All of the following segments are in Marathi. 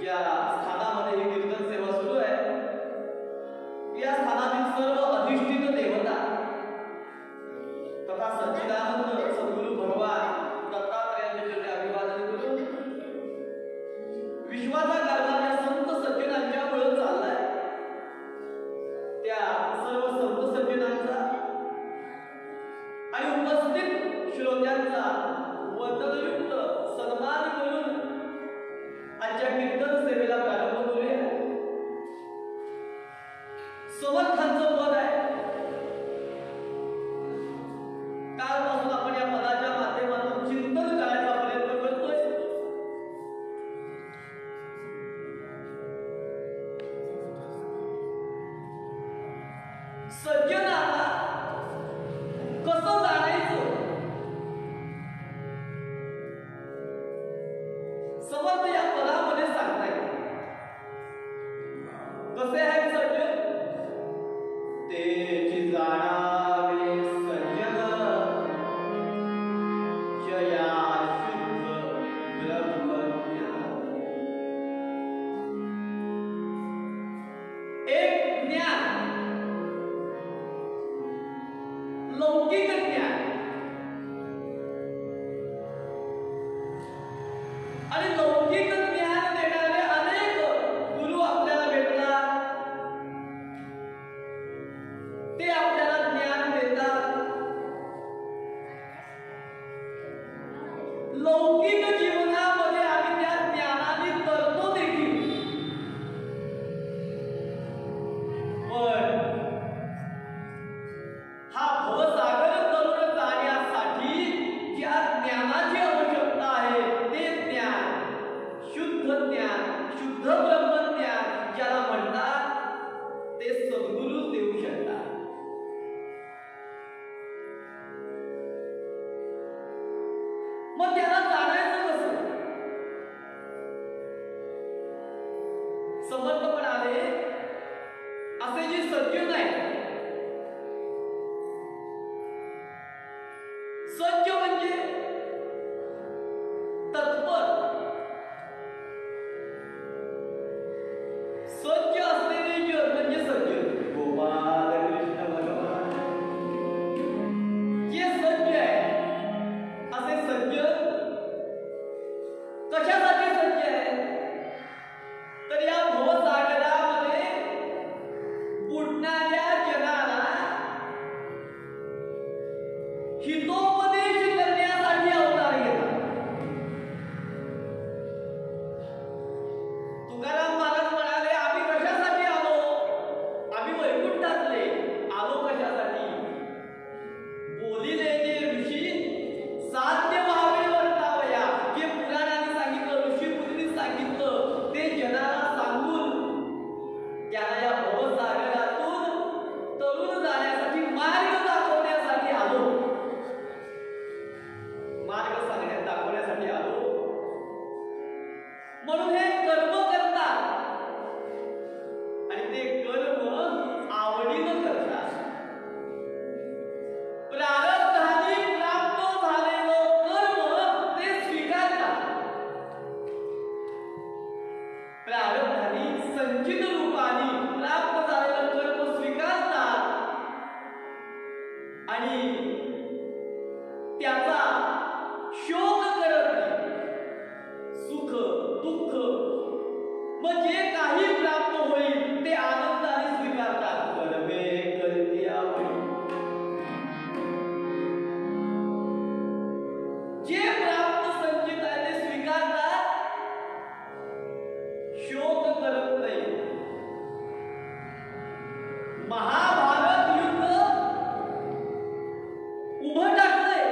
ज्या स्थानामध्ये ही कीर्तन सेवा सुरू आहे या स्थानातील सर्व अधिष्ठित देवता तथा सच्चिदानंद सद्गुरु भगवान दत्तात्रयाचे चरणी अभिवादन करून विश्वाचा कारभार या संत सज्जनांच्या मुळे चाललाय त्या सर्व संत सज्जनांचा आणि उपस्थित श्रोत्यांचा वंदनयुक्त सन्मान करून आजच्या कीर्तन सेवेला प्रारंभ करूया. समर्थांचं पद आहे. कालपासून आपण या पदाच्या माध्यमातून चिंतन करायचा प्रयत्न करतोय. सज्जनाला कसं जाणायचं समर्थ या पदामध्ये सांगताय. कसे आहेत सज्जन? तेची जाणावे सज्जन जया शुद्ध ब्रह्मज्ञान. एक ज्ञान लौकिक ज्ञान आणि लौकिक ज्ञान देणारे अनेक गुरु आपल्याला भेटतात. ते आपल्याला ज्ञान देतात. लौकिक जीवनामध्ये आणि त्या ज्ञानाने तरतो देखील. पण हा भवसागर तरुण जाण्यासाठी ज्या ज्ञानाची आवश्यकता आहे ते ज्ञान शुद्ध ब्रह्मज्ञान ज्याला म्हणतात ते सद्गुरू देऊ शकतात. मग त्याला जाणायचं कसं? समर्थ म्हणाले असे जे सज्जन आहेत. सज्ज म्हणजे तत्पर. सज्ज असलेले जन म्हणजे सज्जन. गोपाल कृष्ण भगवान जे सज्ज आहे असे सज्जन कशासाठी सज्ज आहे? तर या भवसागरामध्ये बुडणाऱ्या जनाला हितोपदेश करण्यासाठी अवतार घेतात. तुकाराम महाराज म्हणाले आम्ही कशासाठी आलो? आम्ही वैकुंठातले आलो कशासाठी? बोलिलेले ऋषी साध्य व्हावे वर्तावया. जे पुराणाने सांगितलं, ऋषी मुनींनी सांगितलं ते जनाला सांगून त्याला या भवसागरातून तरुण जाण्यासाठी मार्ग दाखवण्यासाठी आलो. मार्ग दाखवण्यासाठी आलो. म्हणून हे कर्म करतात आणि ते कर्म आवडीनं करतात. प्रारब्धाने प्राप्त झालेलं कर्म ते स्वीकारतात. प्रारब्धाने संचित रूपाने प्राप्त झालेलं कर्म स्वीकारतात आणि त्याचा शोक करत नाही. सुख दुःख मग जे काही प्राप्त होईल ते आनंदाने स्वीकारतात. कर्मे करते आवडी. जे प्राप्त संचित आहे ते स्वीकारतात. शोक करत नाही. महाभारत युद्ध उभं टाकलंय.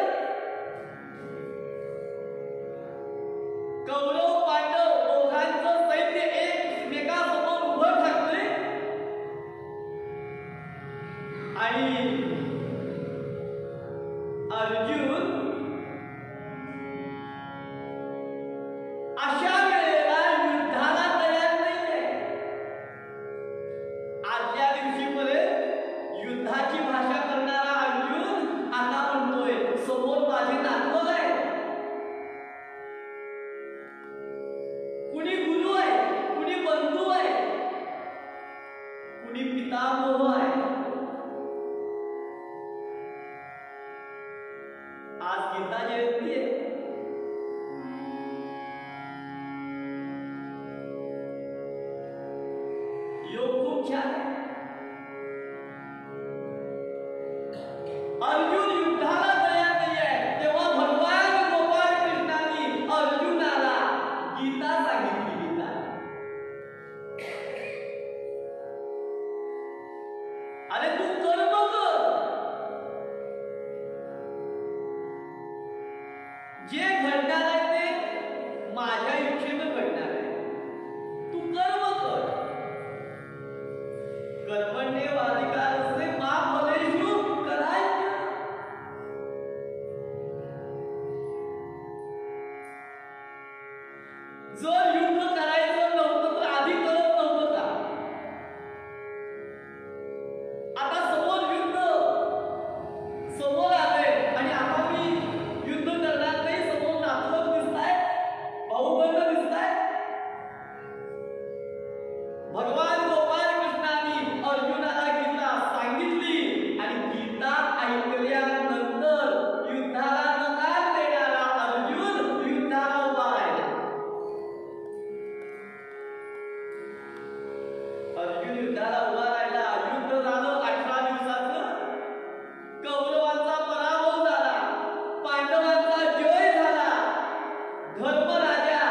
कौरव पांडव दोघांचं सैन्य एकमेकांसमोर उभं ठाकलंय आणि अर्जुन अशा वेळेला युद्धाला तयार नाही. गीता मोह आहे. आज गीता जयंती आहे. योग खूप छान आहे. अर्जुन युद्धाला तयार नाही आहे तेव्हा भगवान गोपाळ कृष्णाने अर्जुनाला गीता सांगितली. गीता अरे तू कर्म कर, जे घडणार आहे ते माझ्या इच्छेनं घडणार आहे. तू कर्म कर. कर्मण्येवाधिकारस्ते मा फलेषु कदाचन. जर युद्ध करायचं नव्हतं तर आधी करत नव्हतं का? आता समोर युद्ध समोर आलंय आणि आता मी युद्ध करणार नाही. समोर नातवंड दिसताय, भाऊबंद दिसताय. भगवान गोपाळ कृष्णाने अर्जुनाला गीता सांगितली आणि गीता ऐकल्यानंतर युद्धाला नकार देणारा अर्जुन युद्धाला उभा राहिला. अर्जुन युद्धाला उभा राहिला. युद्ध झालं 18 दिवसाचं. कौरवांचा पराभव झाला, पांडवांचा जय झाला. धर्मराजा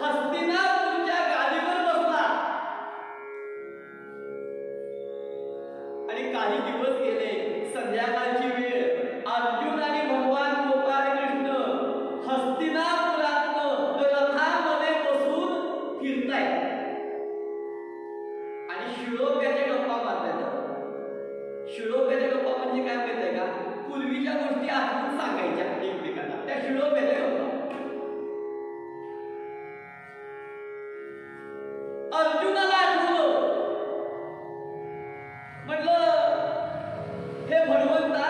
हस्तिनापूरच्या गादीवर बसला आणि काही दिवस गेले. संध्याकाळची वेळ. अर्जुन आणि भगवान गोपाळ कृष्ण हस्तिनापुरातनं रथामध्ये बसून फिरतायत आणि शिळोप्याच्या गप्पा मारतायत. शिळोप्याच्या गप्पा म्हणजे काय माहिती आहे का? पूर्वीच्या गोष्टी आठवून सांगायच्या एकमेकांना, त्या शिळोप्याच्या गप्पा. अर्जुनाला आठवलं. म्हटलं हे भगवंता,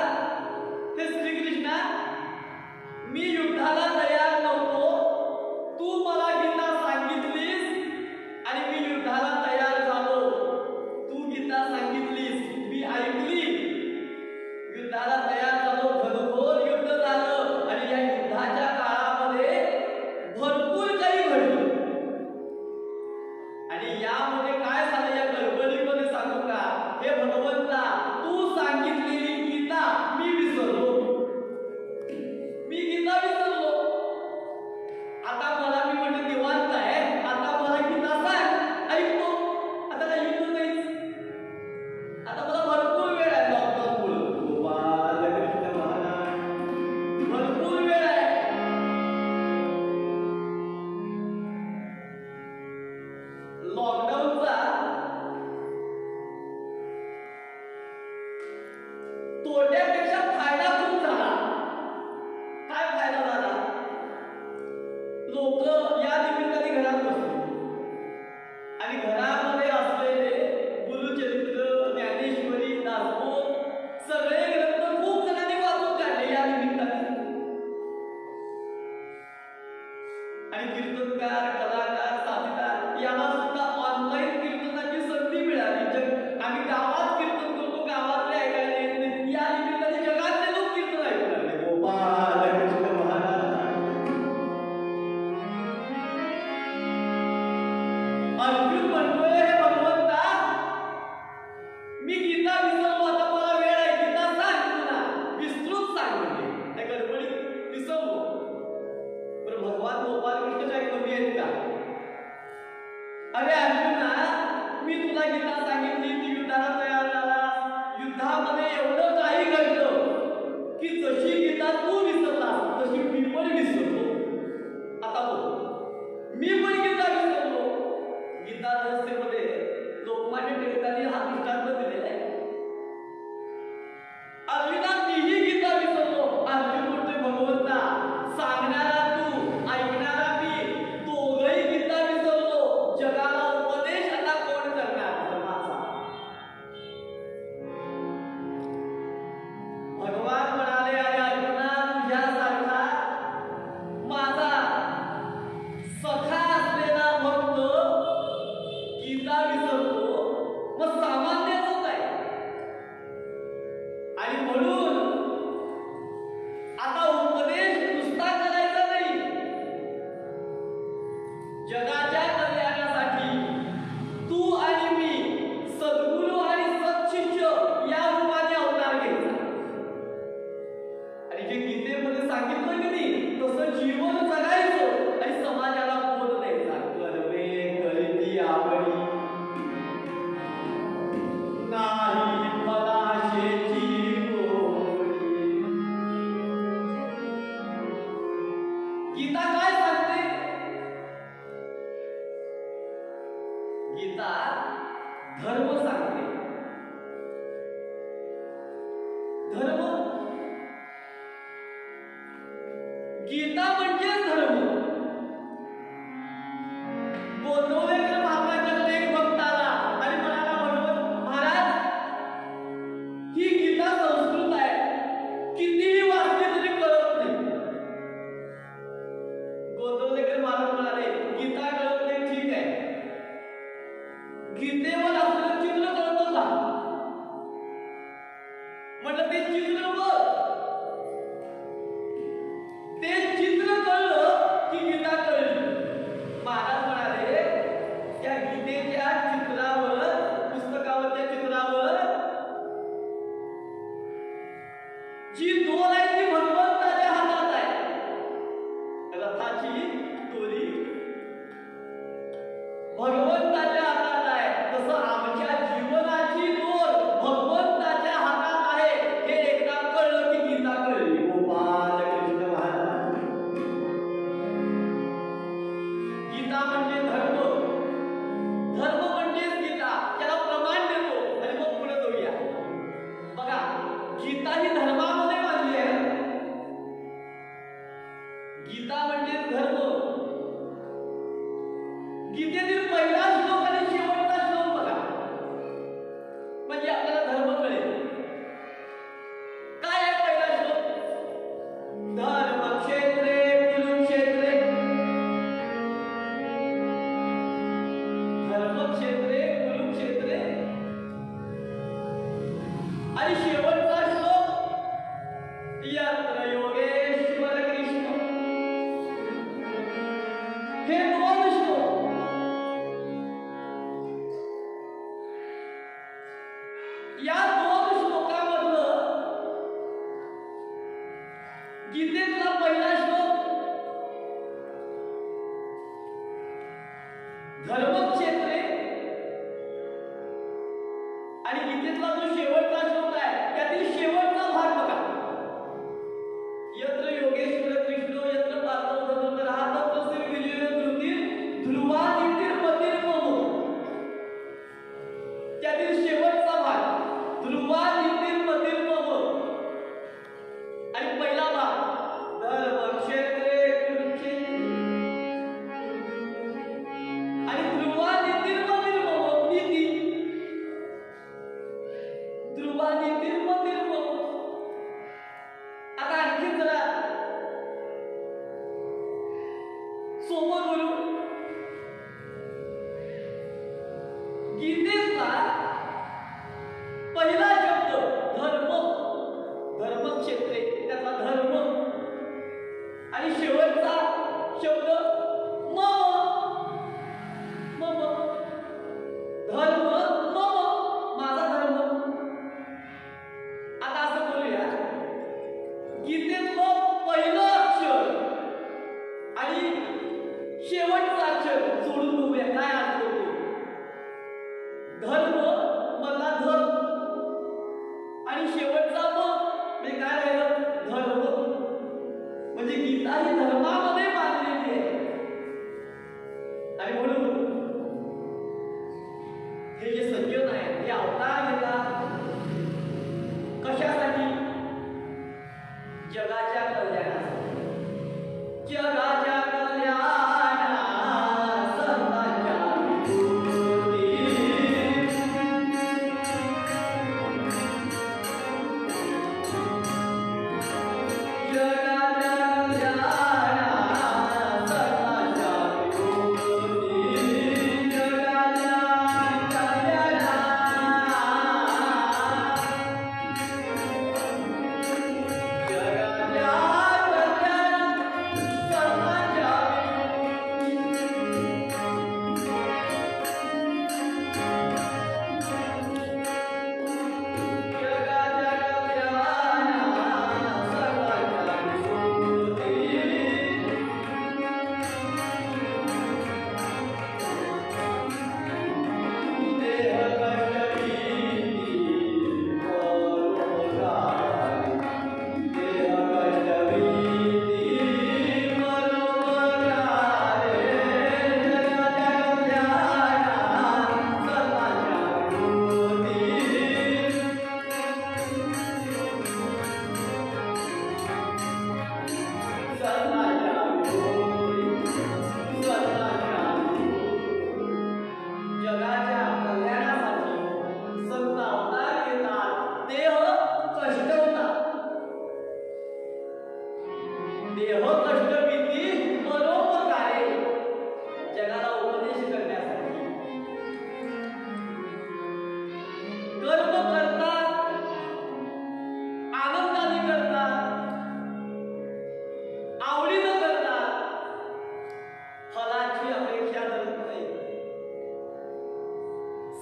हे श्रीकृष्णा, मी युद्धाला तयार नव्हतो. तू मला गीता सांगितलीस आणि मी युद्धाला तयार झालो. तू गीता सांगितलीस, मी ऐकली, युद्धाला तयार झालो. घनघोर युद्ध झालं आणि या युद्धाच्या काळामध्ये भरपूर काही घडलं. आणि यामध्ये काय झालं या गडबडीमध्ये सांगू का? हे भगवंता, तू सांगितलेली गीता मी विसरलो. मी गीता विसरलो. आता मला, मी म्हणजे निवांत आहे, आता मला गीता सांग, ऐकतो. आता काही युद्ध नाहीच. आता मला भरपूर वेळ आहे. लॉकडाऊन गोपाल कृष्ण महाराज, भरपूर वेळ आहे. लॉकडाऊनचा तोट्यापेक्षा फायदा खूप झाला. काय फायदा झाला? लोक या निमित्ताने घरात बसले आणि घरामध्ये असलेले गुरुचरित्र, ज्ञानेश्वरी, दासबोध सगळे ग्रंथ खूप जणांनी वाचून काढले या निमित्ताने. आणि कीर्तनकार, कलाकार, साथीदार याला सुद्धा ऑनलाईन कीर्तनाची संधी मिळाली. आम्ही गावात कीर्तन करतो, गावातले ऐकायला येत नाही. या निमित्ताने जगातले लोक कीर्तन ऐकू लागले. गोपाल कृष्ण महाराज. अर्जुन म्हणतोय, हे भगवंता, मी गीता विसरलो. आता मला वेळ आहे, गीता सांग. तुला विस्तृत सांग. म्हणजे त्या गडबडीत विसरलो. पण भगवान गोपाल कृष्ण काही कमी आहेत का? अरे अर्जुना, मी तुला गीता सांगितली, ती युद्धाला तयार झाला. युद्धामध्ये एवढं काही घडलं की जशी गीता तू विसरला तशी मी पण विसरलो. आता बोल, मी पण गीता विसरलो. गीता रहस्यमध्ये लोकमान्य टिळकांनी हा दृष्टांत दिलेला आहे. अर्जुना, मीही गीता विसरलो. अर्जुन म्हणतोय, भगवंता, सांगणारा तू, ऐकणारा मी, दोघंही गीता विसरलो. जगाला उपदेश आता कोण करणार? धर्माचा. भगवान म्हणाले, अरे अर्जुना, तुझ्यासारखा माझा सखा असलेला भक्त गीता विसरतो, मग सामान्य गीता धर्म सांगते. धर्म, गीता म्हणजे धर्म. गोंदवलेकर महाराजांचा एक भक्त आला आणि म्हणाला, भगवंत महाराज, ही गीता संस्कृत आहे, कितीही वाचली तरी कळत नाही. गोंदवलेकर महाराज म्हणाले, गीता कळत नाही ठीक आहे, गीतेवर असलेलं चित्र कळतं का? म्हटलं ते चित्र बघ. ते चित्र कळलं की गीता कळली. महाराज म्हणाले, त्या गीतेच्या चित्रावर, पुस्तकावरच्या चित्रावर जी दोन आहे ती भगवंताच्या हातात आहे. रथाची दोरी भगवंताच्या हातात आहे. तसं आमच्या जीवनाची दोर भगवंताच्या हातात आहे. हे एकदा कळलं की गीता कळली. गोपाल कृष्ण महाराज. गीता म्हणजे धर्म, धर्म म्हणजेच गीता. त्याला प्रमाण देतो आणि मग पुढे जाऊया. बघा, गीता ही धर्मामध्ये मानली आहे. गीता म्हणजे धर्म. गीतेतील पहिला श्लोक आणि शेवटचा श्लोक बघा, म्हणजे आपल्याला धर्म कळेल. काय आहे पहिला श्लोक? धर्मक्षेत्रे कुरुक्षेत्रे. धर्मक्षेत्रे कुरुक्षेत्रे. आणि शेवटचा श्लोक यत्र योगेश्वर कृष्ण. हे दोन श्लोक या दोन श्लोकामधलं गीतेतला पहिला श्लोक धर्मक्षेत्रे आणि गीतेतला जो शेवटचा श्लोक आहे त्यातील शेवटचा भाग बघा. यत्र योगेश्वर कृष्ण यत्र पार्थो धनुर्धरः तत्र श्रीविजयो धृतीर ध्रुवादितिर्मतिर्मम. त्यातील शेवटचा भाग ध्रुवादितिर्मतिर्मम आणि पहिला भाग धर्मक्षेत्रे कुरुक्षेत्रे. आणि ध्रुवादितिर्मतिर्मम नीती. ध्रुवादितिर्मतिर्मम. आता आणखी जरा सोपं बोलू. गीतेतला पहिला शब्द धर्म, धर्मक्षेत्रे, त्यातला धर्म. आणि शेवटचा शब्द मम, मम. धर्म मम, माझा धर्म. आता असं बोलूया, गीतेतलं पहिलं अक्षर आणि शेवटचा अक्षर सोडून बघूया काय अर्थ होतो. धर्म मधला धर्म आणि शेवटचा म म्हणजे काय राहिलं? धर्म. म्हणजे गीता ही धर्मामध्ये मानलेली आहे. आणि म्हणून हे जे सज्जन आहे हे अवतार घेतात कशासाठी? जगाच्या कल्याणासाठी. जगाच्या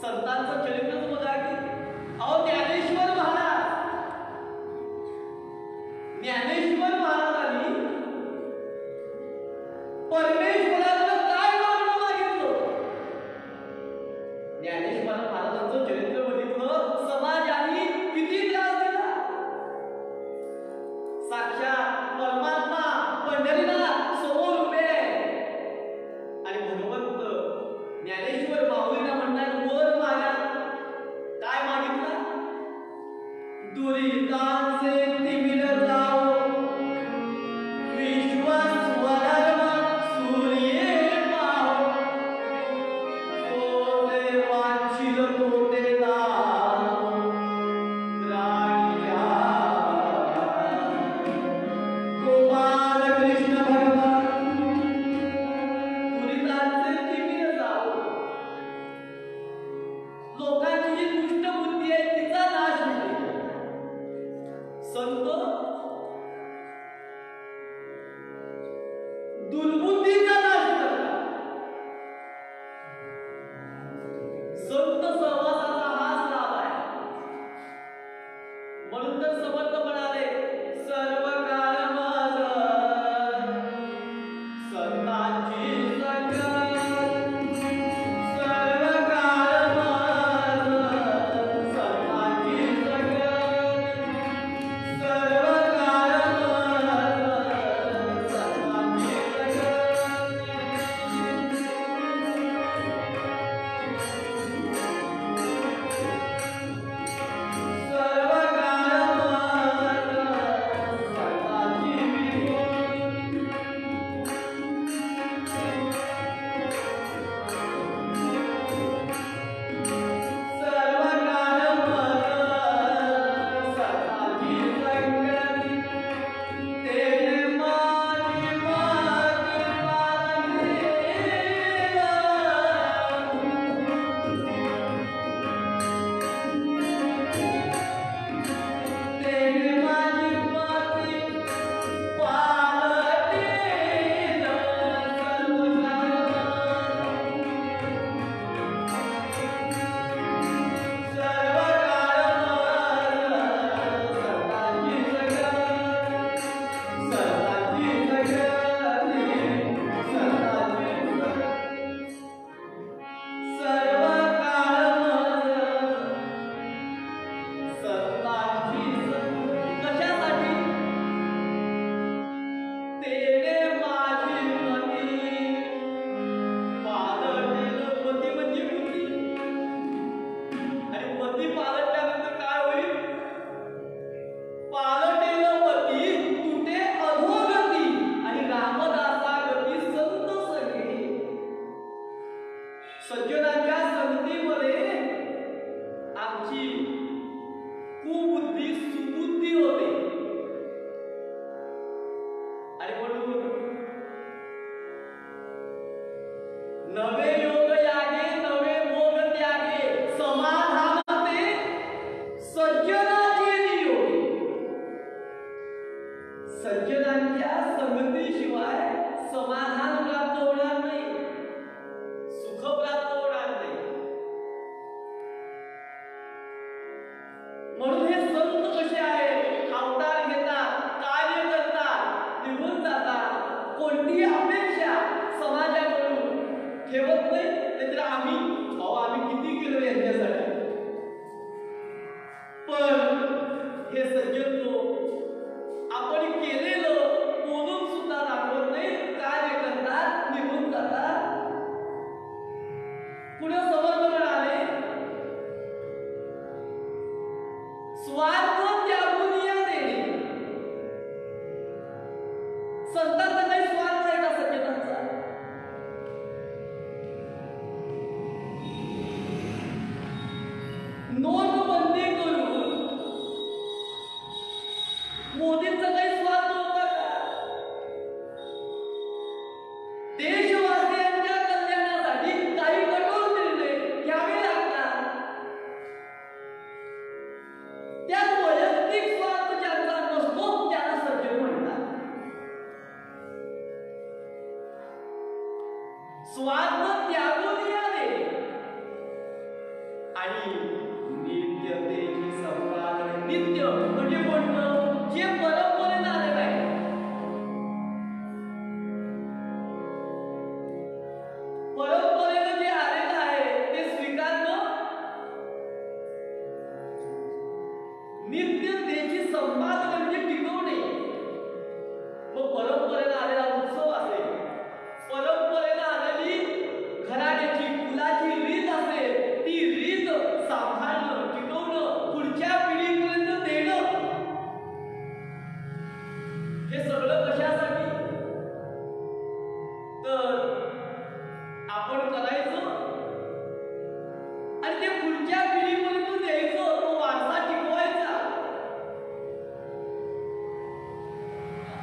संतांचं चरित्रच बघा की अहो ज्ञानेश्वर महाराजांनी परमेश्वराला काय मागणं मागितलं. ज्ञानेश्वर महाराजांचं चरित्र बघितलं, समाजाने किती त्रास दिला. साक्षात परमात्मा पंढरीनाथ समोर उभे आणि भगवंत ज्ञानेश्वर माऊलींना म्हणतात वर मागा. काय मागितलं? दुरितांचे तिमिर जाओ विश्वास वरार्म सूर्ये पाहो तोते वांछिल तोते दानो राजा गोपाल कृष्ण भगवान. दुरितांचे तिमिर जाओ, लोकांची जी दुष्ट बुद्धी आहे तिचा नाश होईल. संत दुर्बुद्धीचा नाश करतात. संत सहवासाचा हाच लाभ आहे. म्हणून तर समर्थ म्हणाले सर्व काळ माझ संतांची संगत, सर्व काळ माझ संतांची संगत, सर्व काळ माझ संतांची सज्जनांच्या संगतीमध्ये आमची कुबुद्धी सुबुद्धी होते. आणि म्हणून नवे योग यागे नवे मोग त्यागे समाधान ते सज्जनाचे नियोगे. सज्जनांच्या संगतीशिवाय समाधान प्राप्त होणार नाही, सुख प्राप्त होणार नाही. म्हणून हे संत कसे आहेत, अवतार घेतात, कार्य करतात, निघून जातात, कोणतीही अपेक्षा समाजाकडून ठेवत नाही. नाहीतर आम्ही किती केलं यांच्यासाठी. पण हे सज्जन लोक आपण केलेलं बोलून सुद्धा दाखवत नाही, कार्य करतात, निघून जातात. पुढे समर्थ म्हणाले स्वार्थ त्यागून या देणे. संतांचा काही स्वार्थ आहे का सज्जनांचा? नोटबंदी करून आणि नित्यतेची संपादन. नित्य म्हणजे कोणतं? जे परंपरेनं आलेलं आहे. परंपरेनं जे आलेलं आहे ते स्वीकारणं. नित्यतेची संपादन म्हणजे टिकवणे. मग परंपरेनं आलेला उत्सव असेल, परंपरेनं आलेली घराण्याची कुलाची रीत असेल, ती रीत सांभाळणं, टिकवणं, पुढच्या पिढीपर्यंत देणं, हे सगळं कशासाठी? तर आपण करायचं आणि ते पुढच्या पिढीपर्यंत द्यायचं, तो वारसा टिकवायचा.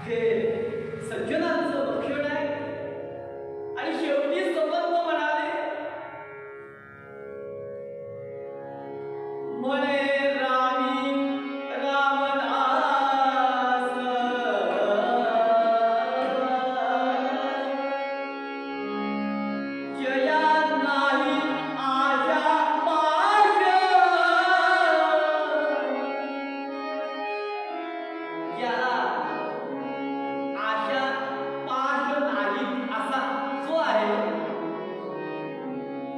हे सज्जनांचं लक्षण आहे. आणि शेवटी समर्थ म्हणाले, म्हणे रामी रामदास जया नाही आशा पाश, याला आशा पाश नाही असा जो आहे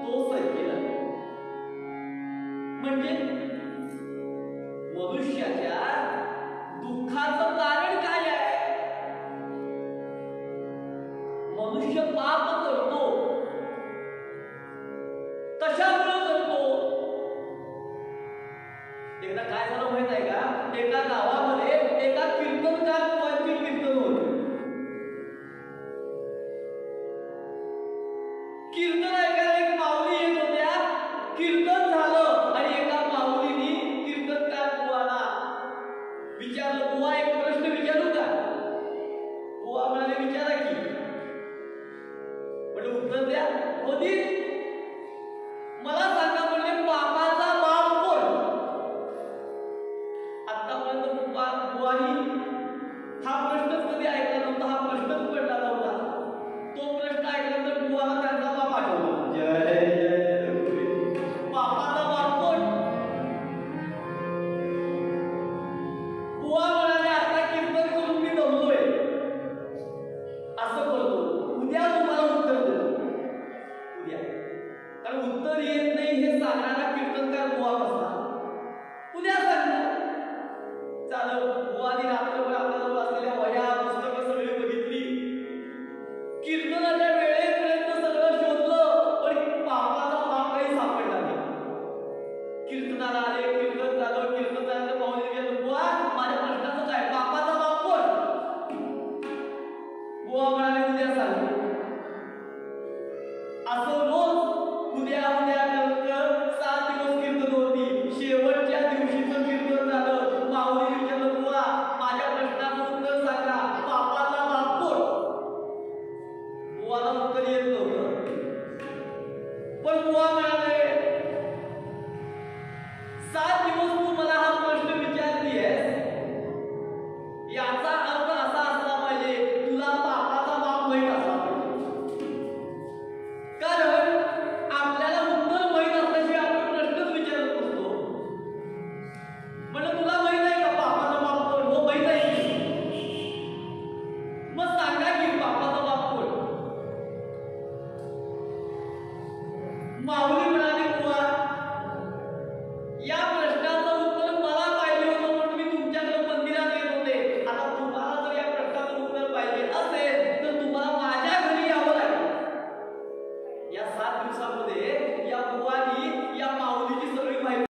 तो सज्जन. म्हणजे मनुष्याच्या दुःखाचं कारण काय आहे? मनुष्य पाप करतो. कशामुळे करतो? एकदा काय झालं माहित आहे का? एका गावामध्ये एका कीर्तनकार बुवांची कीर्तन होते. कीर्तन ऐकायला एक माऊली येत होत्या. कीर्तन झालं आणि एका माऊलीनी कीर्तनकार बुवाला विचारलं, बुवा एक प्रश्न विचारू का? बुवा म्हणाले, विचारा की. म्हणजे उत्तर द्या. मोदी मला सांगा, म्हणजे पापाचा बाप कोण? आतापर्यंत बुवानी हा प्रश्नच कधी ऐकला नव्हता, हा प्रश्नच पडला नव्हता. तो प्रश्न ऐकल्यानंतर बुवाला त्यांचा बाप आठवला. जय जय पापाचा बाप कोण? बुवा म्हणाले, आता कीर्तन करून मी दमलोय, असं करतो, उद्या तुम्हाला उत्तर देतो. उद्या, कारण उत्तर येत नाही हे सांगणारा कीर्तनकार बुवा कसला? उद्या सांगणार. चालू बुवानी रात्रभर आपल्याजवळ असलेल्या वह्या पुस्तकं सगळी बघितली. कीर्तनाच्या वेळेपर्यंत सगळं शोधलं, पण पापाचा बाप काही सापडला नाही. कीर्तनाला आले, कीर्तन झालं. कीर्तन झाल्यानंतर पाहुणे गेलं, बुवा माझ्या प्रश्नाचं काय? पापाचा बाप कोण? बुवा म्हणाले, उद्या सांगतो. असं रोज उद्या उद्या नंतर 7 दिवस कीर्तन होती. शेवटच्या दिवशीचं कीर्तन झालं. माऊली विचारलं, बुवा माझ्या प्रश्नाचं उत्तर सांगा, पापाचा बाप कोण? बुवाला उत्तर येत नव्हतं. पण बुवा